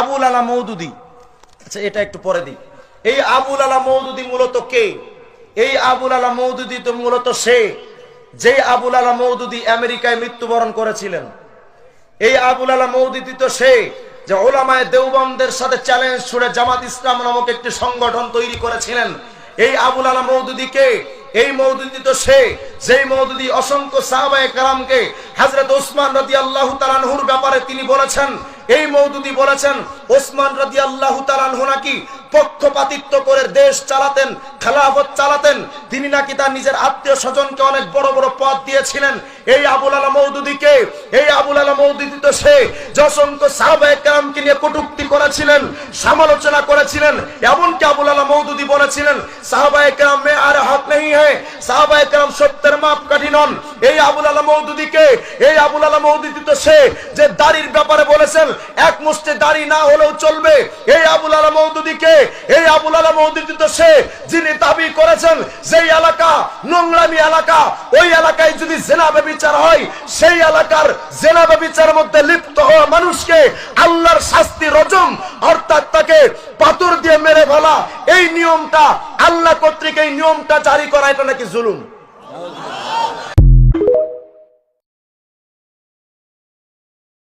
আবুল আলা মওদুদী, আচ্ছা এটা একটু পরে দিই। এই আবুল আলা মওদুদী মূলত কে? এই আবুল আলা মওদুদী তো মূলত সে যে আবুল আলা মওদুদী আমেরিকায় মৃত্যুবরণ করেছিলেন। এই আবুল আলা মওদুদী তো সে যে উলামায়ে দেওবন্দের সাথে চ্যালেঞ্জ ছুড়ে জামাত ইসলাম নামক একটি সংগঠন তৈরি করেছিলেন। এই আবুল আলা মওদুদী কে? এই মওদুদী তো সে যেই মওদুদী অসংখ্য সাহাবায়ে কেরামকে হযরত ওসমান রাদিয়াল্লাহু তাআলা আনহুর ব্যাপারে তিনি বলেছেন, এই মওদুদী বলেছেন ওসমান রাদিয়াল্লাহু তাআলা আনহু নাকি পক্ষপাতিত্ব করে দেশ চালাতেন, খেলাফত চালাতেন, তিনি নাকি তার নিজের আত্মীয় স্বজনকে অনেক বড় বড় পদ দিয়েছিলেন। এই আবুল আলা মওদুদীকে? এই আবুল আলা মওদুদী তো সে যে অসংখ্য সাহাবায়ে কেরামকে নিয়ে কটূক্তি করেছিলেন, সমালোচনা করেছিলেন। এমনকি আবুল আলা মওদুদী বলেছিলেন সাহাবায়ে কেরাম মে আর হক नहीं है, সাহাবায়ে কেরাম সত্যের মাপকাঠি নন। এই আবুল আলা মওদুদীকে? এই আবুল আলা মওদুদী তো সে যে দাড়ির ব্যাপারে বলেছেন এক মুষ্টি দাড়ি না হলেও চলবে। এই আবুল আলা মওদুদীকে? এই আবুল আলা মওদুদী তো সে যিনি দাবি করেছেন যেই এলাকা নোংরামি এলাকা, ওই এলাকায় যদি জিনা ব্যভিচার হয় সেই এলাকার জিনা ব্যভিচারের মধ্যে লিপ্ত হওয়া মানুষকে আল্লাহর শাস্তি রজম, অর্থাৎ তাকে পাথর দিয়ে মেরে ফেলা, এই নিয়মটা আল্লাহ কর্তৃক এই নিয়মটা জারি করা, এটা নাকি জুলুম।